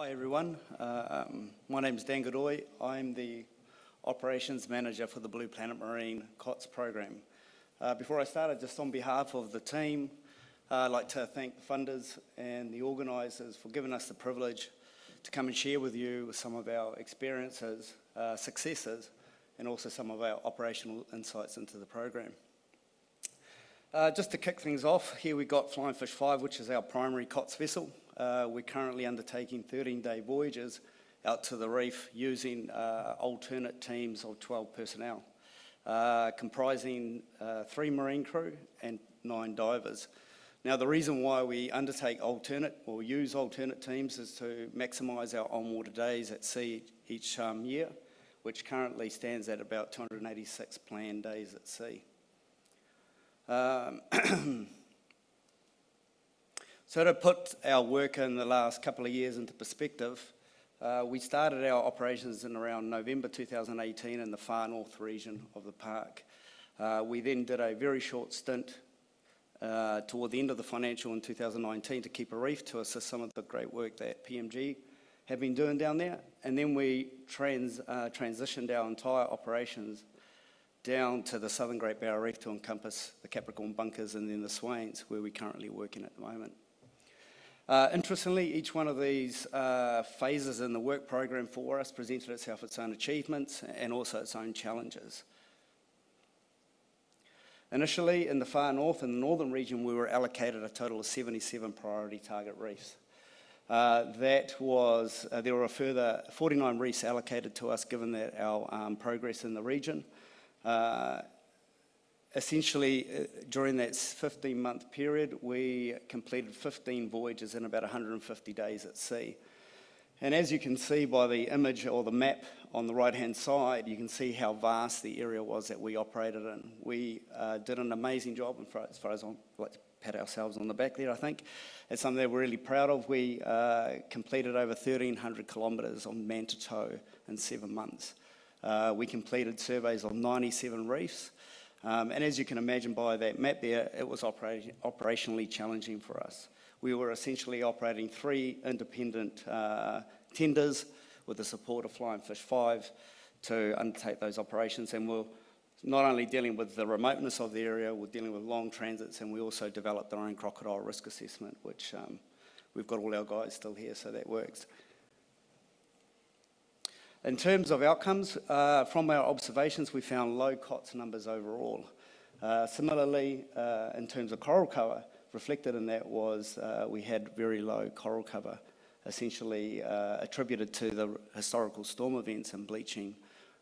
Hi everyone, my name is Dan Godoy. I'm the Operations Manager for the Blue Planet Marine Cots program. Before I start, just on behalf of the team, I'd like to thank the funders and the organisers for giving us the privilege to come and share with you some of our experiences, successes, and also some of our operational insights into the program. Just to kick things off, here we got Flying Fish 5, which is our primary Cots vessel. We're currently undertaking 13-day voyages out to the reef using alternate teams of 12 personnel, comprising 3 marine crew and 9 divers. Now, the reason why we undertake use alternate teams is to maximise our on-water days at sea each year, which currently stands at about 286 planned days at sea. So to put our work in the last couple of years into perspective, we started our operations in around November 2018 in the far north region of the park. We then did a very short stint toward the end of the financial in 2019 to keep a reef to assist some of the great work that PMG have been doing down there. And then we transitioned our entire operations down to the southern Great Barrier Reef to encompass the Capricorn Bunkers and then the Swains, where we're currently working at the moment. Interestingly, each one of these phases in the work program for us presented itself its own achievements and also its own challenges. Initially, in the far north, in the northern region, we were allocated a total of 77 priority target reefs. There were a further 49 reefs allocated to us given that our progress in the region. Essentially, during that 15-month period, we completed 15 voyages in about 150 days at sea. And as you can see by the image or the map on the right-hand side, you can see how vast the area was that we operated in. We did an amazing job, and as far as I'd like to pat ourselves on the back there, I think. It's something that we're really proud of. We completed over 1,300 kilometres on man to toe in 7 months. We completed surveys of 97 reefs. And as you can imagine by that map there, it was operationally challenging for us. We were essentially operating 3 independent tenders with the support of Flying Fish 5 to undertake those operations. And we're not only dealing with the remoteness of the area, we're dealing with long transits, and we also developed our own crocodile risk assessment, which we've got all our guys still here, so that works. In terms of outcomes, from our observations, we found low Cots numbers overall. Similarly, in terms of coral cover, reflected in that was we had very low coral cover, essentially attributed to the historical storm events and bleaching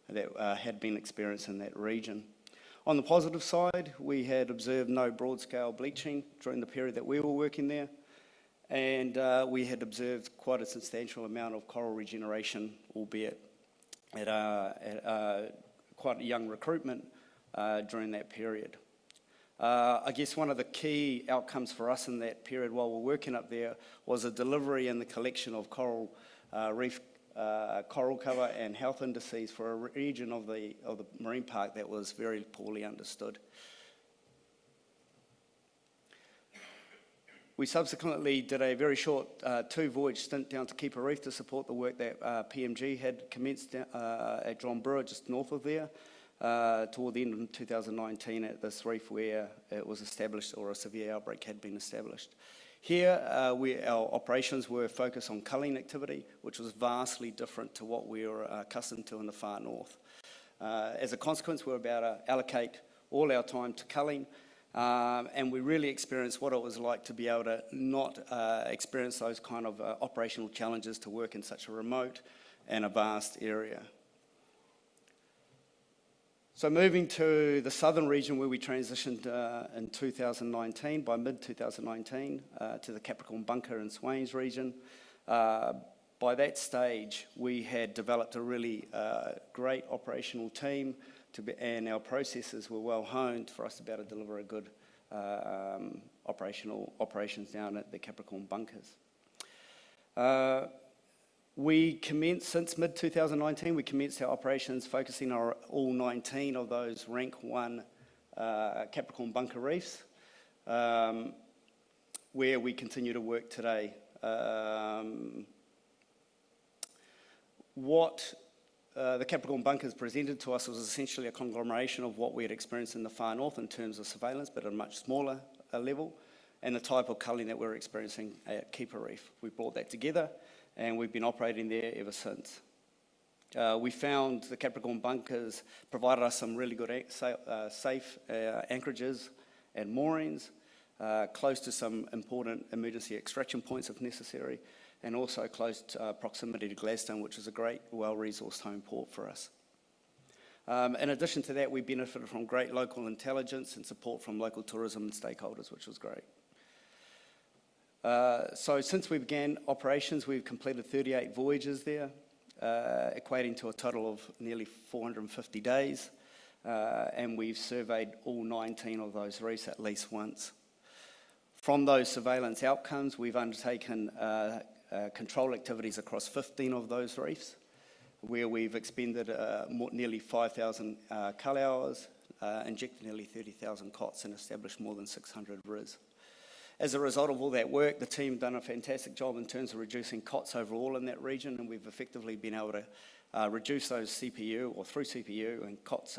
that had been experienced in that region. On the positive side, we had observed no broad-scale bleaching during the period that we were working there, and we had observed quite a substantial amount of coral regeneration, albeit at quite a young recruitment during that period. I guess one of the key outcomes for us in that period while we're working up there was a delivery and the collection of coral reef coral cover and health indices for a region of the marine park that was very poorly understood. We subsequently did a very short 2-voyage stint down to Keeper Reef to support the work that PMG had commenced at John Brewer, just north of there, toward the end of 2019 at this reef where it was established, or a severe outbreak had been established. Here, our operations were focused on culling activity, which was vastly different to what we were accustomed to in the far north. As a consequence, we were about to allocate all our time to culling, and we really experienced what it was like to be able to not experience those kind of operational challenges to work in such a remote and a vast area. So moving to the southern region where we transitioned in 2019, by mid-2019, to the Capricorn Bunker and Swains region. By that stage, we had developed a really great operational team, and our processes were well honed for us to be able to deliver a good operations down at the Capricorn Bunkers. Since mid-2019, we commenced our operations focusing on all 19 of those rank 1 Capricorn Bunker reefs, where we continue to work today. What the Capricorn bunkers presented to us was essentially a conglomeration of what we had experienced in the far north in terms of surveillance, but at a much smaller level, and the type of culling that we're experiencing at Keeper Reef. We brought that together, and we've been operating there ever since. We found the Capricorn bunkers provided us some really good safe anchorages and moorings, close to some important emergency extraction points if necessary, and also close proximity to Gladstone, which is a great, well-resourced home port for us. In addition to that, we benefited from great local intelligence and support from local tourism and stakeholders, which was great. So since we began operations, we've completed 38 voyages there, equating to a total of nearly 450 days, and we've surveyed all 19 of those reefs at least once. From those surveillance outcomes, we've undertaken control activities across 15 of those reefs, where we've expended nearly 5,000 cull hours, injected nearly 30,000 cots, and established more than 600 RIS. As a result of all that work, the team done a fantastic job in terms of reducing cots overall in that region, and we've effectively been able to reduce those CPU, or through CPU and cots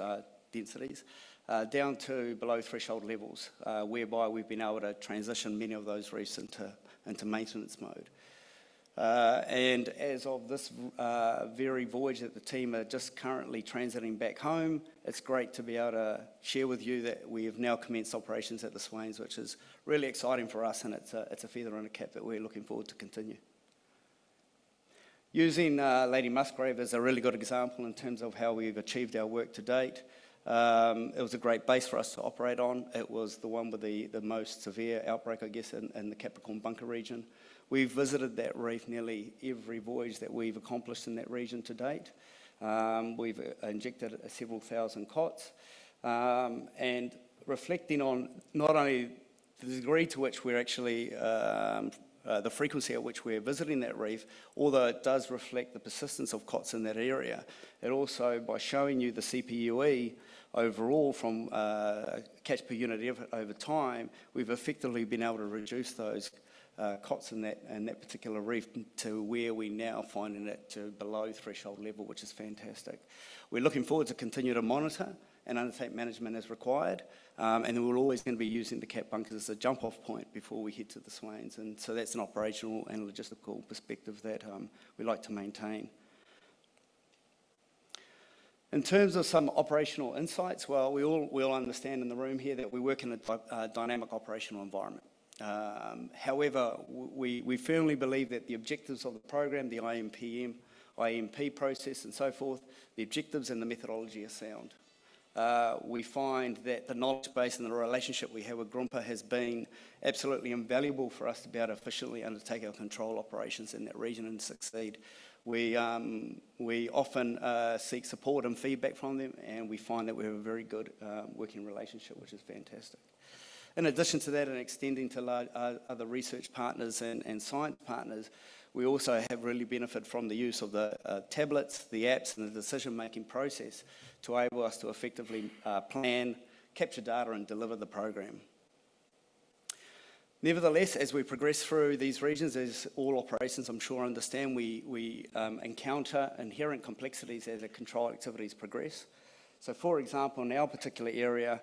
densities, down to below threshold levels, whereby we've been able to transition many of those reefs into maintenance mode. And as of this very voyage that the team are just currently transiting back home, it's great to be able to share with you that we have now commenced operations at the Swains, which is really exciting for us, and it's a feather in the cap that we're looking forward to continue. Using Lady Musgrave as a really good example in terms of how we've achieved our work to date, it was a great base for us to operate on. It was the one with the most severe outbreak, I guess, in the Capricorn bunker region. We've visited that reef nearly every voyage that we've accomplished in that region to date. We've injected several thousand cots, and reflecting on not only the degree to which we're actually, the frequency at which we're visiting that reef, although it does reflect the persistence of cots in that area, it also, by showing you the CPUE overall from catch per unit effort over time, we've effectively been able to reduce those cots in that particular reef to where we now finding it to below threshold level, which is fantastic. We're looking forward to continue to monitor and undertake management as required, and then we're always going to be using the cap bunkers as a jump-off point before we head to the Swains, and so that's an operational and logistical perspective that we like to maintain. In terms of some operational insights, well, we all understand in the room here that we work in a dynamic operational environment. However, we firmly believe that the objectives of the program, the IMP process and so forth, the objectives and the methodology are sound. We find that the knowledge base and the relationship we have with Grumpa has been absolutely invaluable for us to be able to efficiently undertake our control operations in that region and succeed. We often seek support and feedback from them, and we find that we have a very good working relationship, which is fantastic. In addition to that, and extending to other research partners and science partners, we also have really benefited from the use of the tablets, the apps, and the decision-making process to enable us to effectively plan, capture data, and deliver the program. Nevertheless, as we progress through these regions, as all operations I'm sure understand, we encounter inherent complexities as the control activities progress. So for example, in our particular area,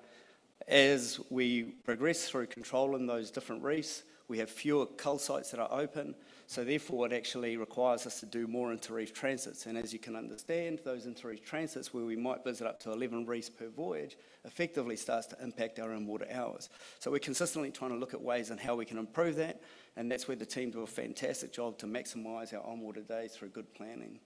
as we progress through control in those different reefs, we have fewer cull sites that are open, so therefore it actually requires us to do more inter-reef transits. And as you can understand, those inter-reef transits, where we might visit up to 11 reefs per voyage, effectively starts to impact our in-water hours. So we're consistently trying to look at ways on how we can improve that, and that's where the team do a fantastic job to maximise our on-water days through good planning.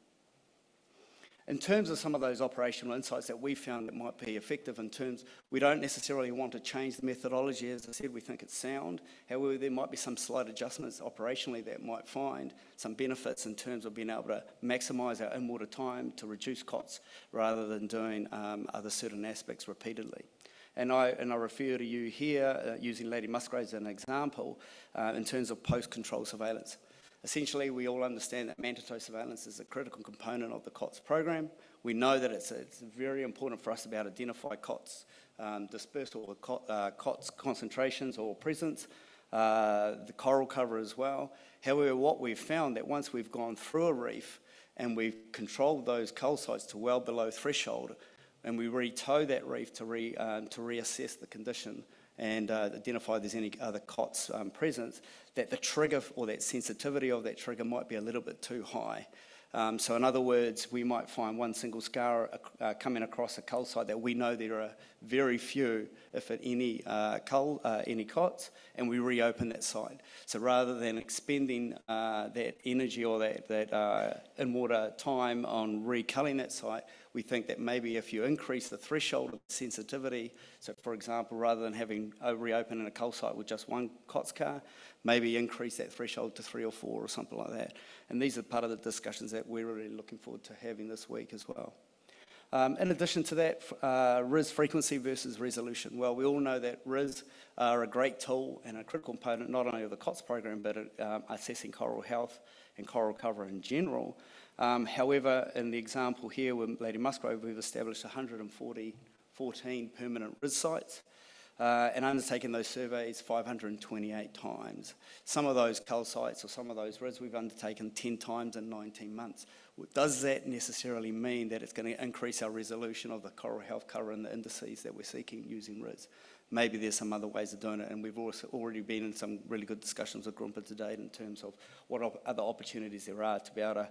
In terms of some of those operational insights that we found that might be effective in terms, we don't necessarily want to change the methodology. As I said, we think it's sound. However, there might be some slight adjustments operationally that might find some benefits in terms of being able to maximise our in-water time to reduce costs rather than doing other certain aspects repeatedly. And I refer to you here, using Lady Musgrave as an example, in terms of post-control surveillance. Essentially, we all understand that mandatory surveillance is a critical component of the COTS program. We know that it's very important for us to be able to identify COTS dispersal or COTS concentrations or presence, the coral cover as well. However, what we've found that once we've gone through a reef and we've controlled those cull sites to well below threshold, and we re-tow that reef to reassess the condition and identify if there's any other Cots present, that the trigger or that sensitivity of that trigger might be a little bit too high. So in other words, we might find one single scar coming across a cull site that we know there are very few, if at any, any Cots, and we reopen that site. So rather than expending that energy or that in-water time on reculling that site, we think that maybe if you increase the threshold of sensitivity, so for example, rather than having reopening a cull site with just one Cots scar, maybe increase that threshold to 3 or 4 or something like that. And these are part of the discussions that we're really looking forward to having this week as well. In addition to that, RIS frequency versus resolution. Well, we all know that RIS are a great tool and a critical component not only of the Cots program, but assessing coral health and coral cover in general. However, in the example here with Lady Musgrave, we've established 114 permanent RIS sites and undertaken those surveys 528 times. Some of those cull sites or some of those RIS we've undertaken 10 times in 19 months. Does that necessarily mean that it's going to increase our resolution of the coral health cover and the indices that we're seeking using RIS? Maybe there's some other ways of doing it, and we've also already been in some really good discussions with Grumpa to date in terms of what other opportunities there are to be able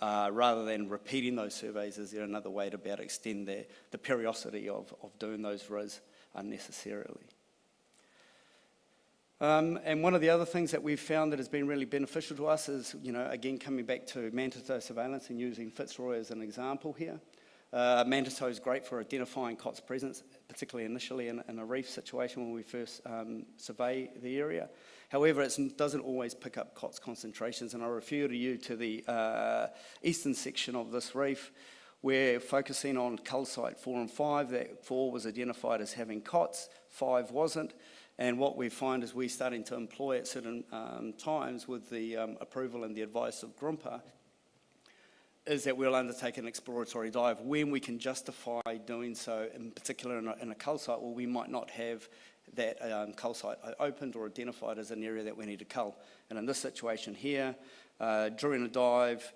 to, rather than repeating those surveys, is there another way to be able to extend the periodicity of doing those RIS unnecessarily? And one of the other things that we've found that has been really beneficial to us is, again, coming back to mantis surveillance and using Fitzroy as an example here. Mantis is great for identifying Cots presence, particularly initially in a reef situation when we first survey the area. However, it doesn't always pick up Cots concentrations, and I refer you to the eastern section of this reef. We're focusing on cull site 4 and 5. That 4 was identified as having Cots, 5 wasn't. And what we find is we're starting to employ at certain times with the approval and the advice of Grumpa is that we'll undertake an exploratory dive when we can justify doing so, in particular in a cull site, where we might not have that cull site opened or identified as an area that we need to cull. And in this situation here, during a dive,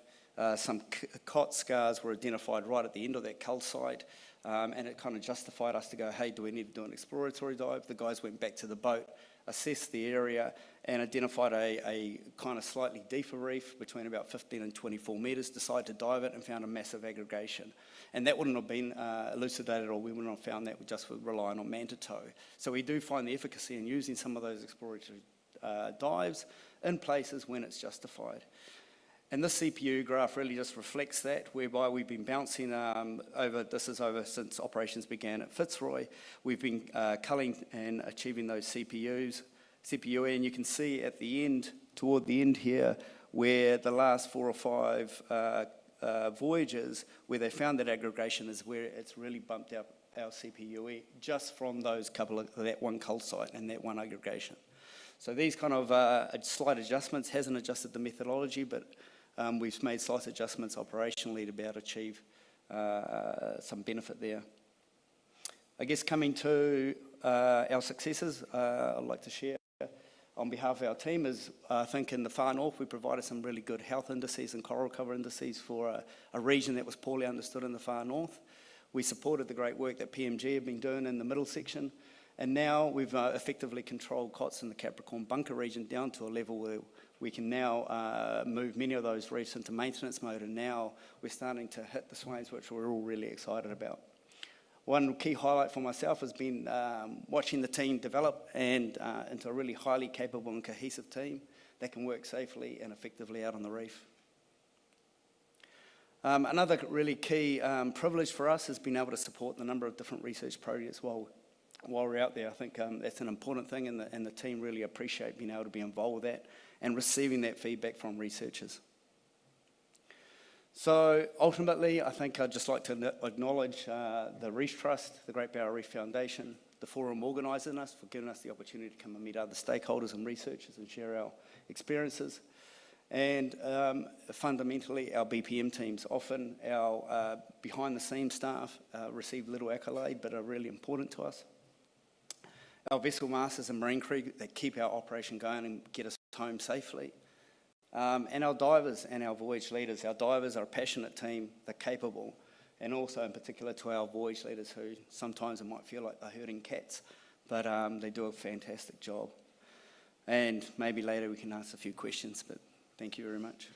some Cots scars were identified right at the end of that cull site, and it kind of justified us to go, hey, do we need to do an exploratory dive? The guys went back to the boat, assessed the area, and identified a kind of slightly deeper reef between about 15 and 24 metres, decided to dive it and found a massive aggregation. And that wouldn't have been elucidated, or we wouldn't have found that just with relying on manta tow. So we do find the efficacy in using some of those exploratory dives in places when it's justified. And this CPU graph really just reflects that, whereby we've been bouncing this is over since operations began at Fitzroy. We've been culling and achieving those CPU, and you can see at the end, toward the end here, where the last 4 or 5 voyages, where they found that aggregation is where it's really bumped up our CPU just from that one cull site and that one aggregation. So these kind of slight adjustments hasn't adjusted the methodology, but we've made slight adjustments operationally to be able to achieve some benefit there. I guess coming to our successes, I'd like to share on behalf of our team is, I think in the far north, we provided some really good health indices and coral cover indices for a region that was poorly understood in the far north. We supported the great work that PMG have been doing in the middle section, and now we've effectively controlled Cots in the Capricorn Bunker region down to a level where we can now move many of those reefs into maintenance mode, and now we're starting to hit the swains, which we're all really excited about. One key highlight for myself has been watching the team develop and into a really highly capable and cohesive team that can work safely and effectively out on the reef. Another really key privilege for us has been able to support the number of different research projects while we're out there. I think that's an important thing, and the team really appreciate being able to be involved with that and receiving that feedback from researchers. So ultimately, I think I'd just like to acknowledge the Reef Trust, the Great Barrier Reef Foundation, the forum organising us for giving us the opportunity to come and meet other stakeholders and researchers and share our experiences. And fundamentally, our BPM teams, often our behind-the-scenes staff receive little accolade but are really important to us. our vessel masters and marine crew that keep our operation going and get us home safely. And our divers and our voyage leaders. Our divers are a passionate team, they're capable, and also in particular to our voyage leaders who sometimes it might feel like they're herding cats, but they do a fantastic job. And maybe later we can ask a few questions, but thank you very much.